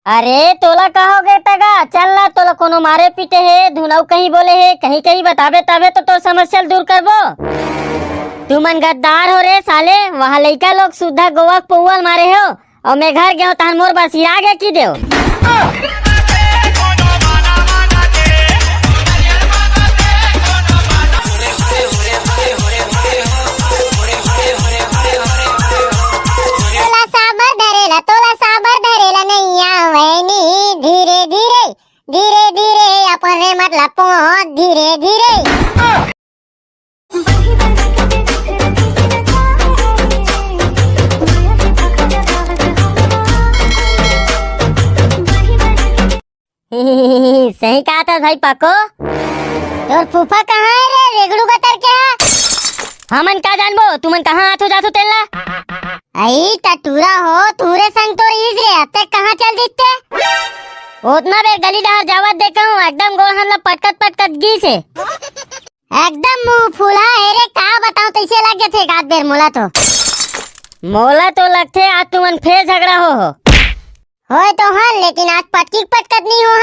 अरे तोला कहोगे तगा चल ना तोला कोनो मारे पीटे है धुनाऊ कहीं बोले है कहीं कहीं बताबे तबे तो तोर समस्या दूर करबो। तू मन गद्दार हो रे साले, वहाँ लइका लोग सुधा गोवा पौवल मारे हो और मैं घर गयो तहन मोर बसिया गे की देव। धीरे धीरे अपने मतलब पहुंच धीरे धीरे। सही कहा था भाई पाको। और फूफा कहाँ है रे? रेगड़ू का तर क्या? हमन का जानबो तुमन कहाँ आथो जाथो तेला। आई टटूरा हो तूरे संग तो रीज रे अब तक कहाँ चल दिखते? उतना बेर गली डहर जावत देखा हूँ एकदम गोड़ हमला पटकत पटकत गी से एकदम मुंह फूला है रे। का बताऊं तैसे लग गए थे गात बेर मोला तो लगते आज तुमन फिर झगड़ा हो तो हाँ, लेकिन आज पटकत नहीं हो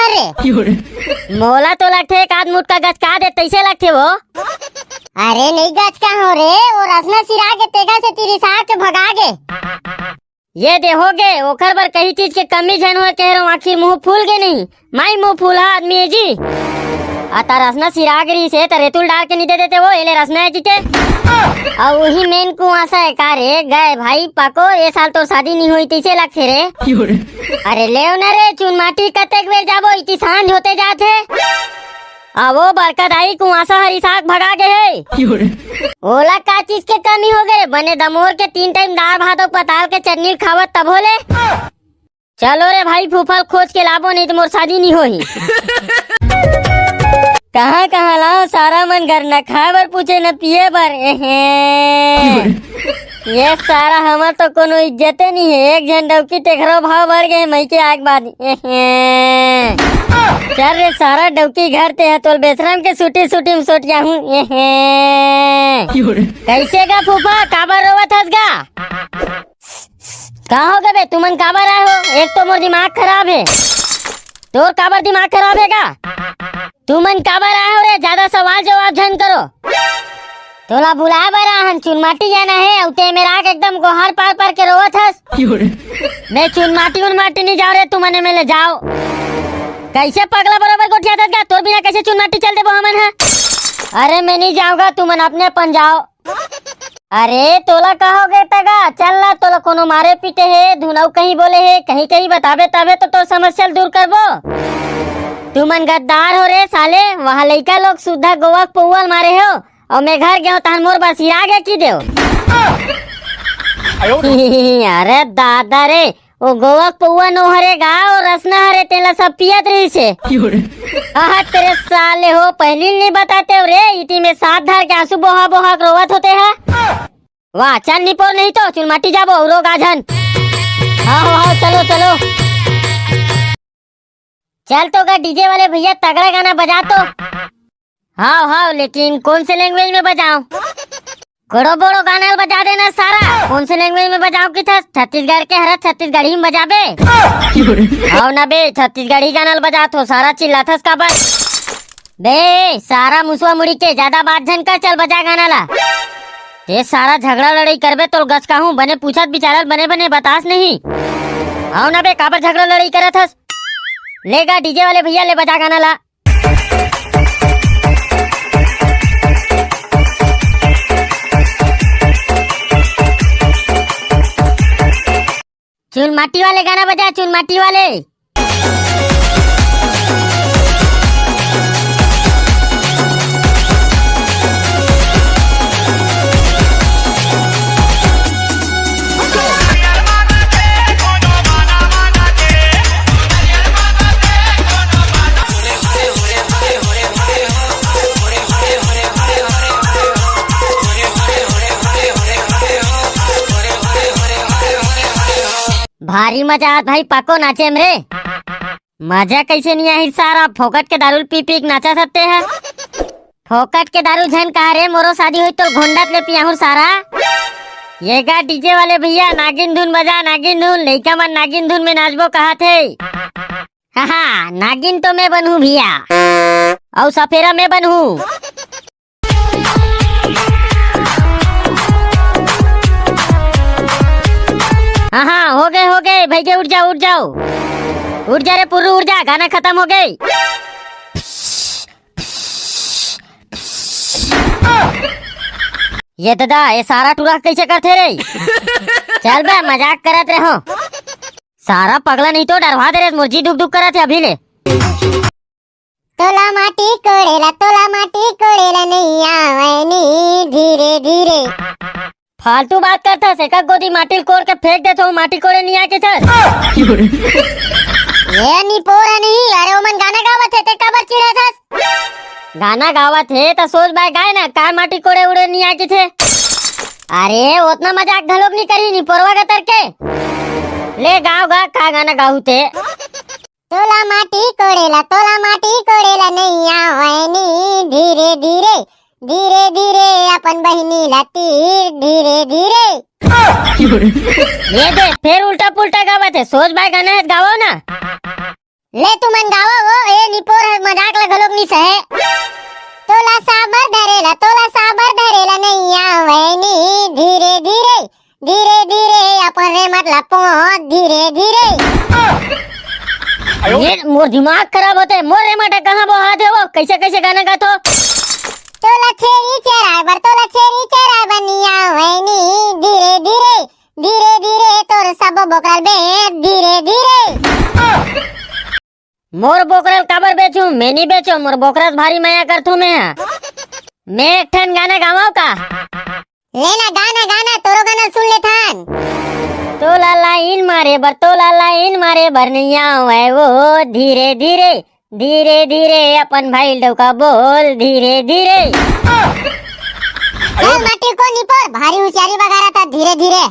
रे। मोला तो लगते एक आध मुठ का गच का दे तैसे लगते वो। अरे नहीं गच का हो रे, वो रसना सिरा के तेगा से तेरी साथ के भगा गे। ये देखोगे ओखर बर कहीं चीज के कमी झन हो कह रहा हूँ, आखिर मुंह फूल के नहीं माई मुंह फूला आदमी है जी। आता रसना सिरागरी से रेतुल डाल के नहीं दे देते वो एले रसना है जी के। और वही मेन कुआसा है का रे गए भाई पाको ये साल तो शादी नहीं हुई तैसे लगते रे। अरे ले न रे चुन माटी कतेक बेर जाबो इतनी सांझ होते जाते। वो बरकत आई कुआसा हरी साग भगा के है। ओला का चीज के कमी हो गए बने दमोर के 3 टाइम दाल भात और पताल के चटनी खावत तब होले। चलो रे भाई फूफल खोज के लाबो नहीं तो मोर शादी नहीं होही। कहाँ कहाँ लाओ सारा मन घर न खाए बर पूछे न पिए बर। ये सारा हमार तो कोनो इज्जते नहीं है। एक झन डवकी तेखरो भाव भर गए मई के आग बाद। चल रे सारा डवकी घर ते है तो बेसरम के सूटी सूटी में सोट जाऊं। कैसे गा फूफा काबर रोवत हस गा? कहाँ हो गए बे तुमन काबर आए हो? एक तो मोर दिमाग खराब है। तोर काबर दिमाग खराब है का? तुमन काबर आए हो रे? ज्यादा सवाल जवाब झन करो। तोला बुलाए बरा हन चुनमाटी जाना है उते मेरा एकदम गोहार पार पार के रोवत हस। मैं चुनमाटी उनमाटी नहीं जाओ रे तुमने में ले जाओ। कैसे पगला बराबर गोठिया दस गा तोर बिना कैसे चुनमाटी चल दे हमन है? अरे मैं नहीं जाऊंगा तुमन अपने अपन जाओ। अरे तोला कहोगे तगा चल ना तोला कोनो मारे पीटे है धुनाऊ कहीं बोले है कहीं कहीं बताबे तबे तो तोर समस्या दूर करबो। तुमन गद्दार हो रे साले, वहाँ लइका लोग सुधा गोवा पौवल मारे हो और मैं घर गयो तहन मोर बसिया गे की देव। अरे दादा रे वो गोवा पौवा नो हरेगा और रसना हरे तेला सब पियत रही से। तेरे साले हो पहली नहीं बताते हो रे इटी में साथ धर के आंसू बोहा बोहा रोवत होते हैं। वाह चल निपोर नहीं तो चुनमाटी जाबो औरो गाजन। हाँ चलो चलो चल तो गा डीजे वाले भैया तगड़ा गाना बजा तो। हाँ लेकिन कौन से लैंग्वेज में बजाऊं? बड़ो बड़ो गाना बजा देना सारा। कौन से लैंग्वेज में बजाऊं की था? छत्तीसगढ़ के हर छत्तीसगढ़ी में बजाबे। आओ ना बे छत्तीसगढ़ी गाना बजा तो सारा चिल्ला था का बस बे सारा मुसवा मुड़ी के ज्यादा बात झन कर चल बजा गाना ला। ये सारा झगड़ा लड़ाई करबे तो गच का हूँ बने पूछत बिचारल बने बने बतास नहीं। आओ ना बे काबर झगड़ा लड़ाई करत हस? लेगा डीजे वाले भैया ले बजा गाना ला। चुन माटी वाले गाना बजा चुन माटी वाले। भारी मजा आत भाई पाको नाचे में रे। मजा कैसे नहीं आई सारा फोकट के दारू पी पी नाचा सकते हैं। फोकट के दारू झन कहा रे मोरो शादी हुई तो घोंडत ले पिया हूँ सारा। ये गा डीजे वाले भैया नागिन धुन बजा नागिन धुन लइका मन नागिन धुन में नाचबो कहा थे। हाँ नागिन तो मैं बनूं भैया और सफेरा मैं बनूं। हाँ हो गए भैया उठ जाओ उठ जा रे पुर्रू उठ जा, गाना खत्म हो गई। ये दादा ये सारा टूरा कैसे करते रे? चल बे मजाक करत रहो, सारा पगला नहीं तो डरवा दे रे, मुर्जी दुख दुख करत है अभी ले। तोला माटी कोड़ेला नहीं आवेनी धीरे धीरे। फालतू बात करता से का गोदी माटी कोड़ के फेंक देता हूँ, माटी कोड़े नहीं आके थर। ये नी पोरा नहीं, अरे ओमन गाना गावत है ते काबर चिढ़ा थस? गाना गावत है तो सोच बाय गाय ना, का माटी कोड़े उड़े नहीं आके थे। अरे उतना मजाक घलोक नहीं करी नी पोरवा का तरके ले गाओ गा, का गाना गाऊ थे। तोला माटी कोड़ेला नहीं आवेनी धीरे धीरे धीरे धीरे अपन बहिनी ला तीर धीरे धीरे। ये देख फिर उल्टा पुल्टा गावत है, सोच बाय गाना है गावो ना। ले तू मन गावा वो ए निपोर मजाक ला घलोक नहीं सहे। तोला साबर धरेला नहीं आवेनी धीरे धीरे धीरे धीरे अपन रे मतलब पहुंच धीरे धीरे। ये मोर दिमाग खराब होते, मोर रे मटा कहाँ वो हाथ है वो, कैसे कैसे गाना गातो। तोला छेरी चराय बनी आवेनी धीरे धीरे धीरे धीरे तोर सब बोकरल बे धीरे धीरे। मोर बोकरल काबर बेचूं, मैं नहीं बेचो, मोर बोकरस भारी माया करतू मैं एक ठन गाना गावाओ का। लेना गाना तोरो गाना सुन ले थान। तोला लाइन मारे बर नहीं आवे वो धीरे धीरे धीरे धीरे अपन भाई डोका बोल धीरे धीरे। माटी को निपोर भारी होशियारी बगारा था धीरे धीरे।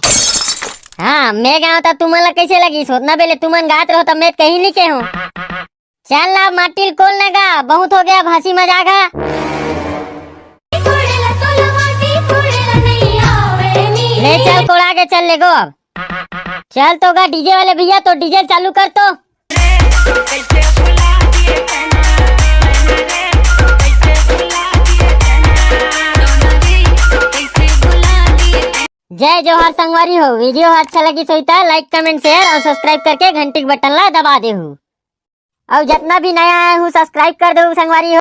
हाँ मैं गाँव था, तुम्हारा कैसे लगी सोचना बेले, तुमन गात रहो तब मैं कहीं नहीं के हूँ। चल ना माटी कोल ना गा, बहुत हो गया भासी मजाक है। ले चल कोड़ा के चल ले गो अब। चल तो गा डीजे वाले भैया, तो डीजे चालू कर तो। जय जोहार संगवारी हो, वीडियो अच्छा लगी सोईता लाइक कमेंट शेयर और सब्सक्राइब करके घंटी के बटन ला दबा दे। और जितना भी नया आया हूँ सब्सक्राइब कर दो संगवारी हो।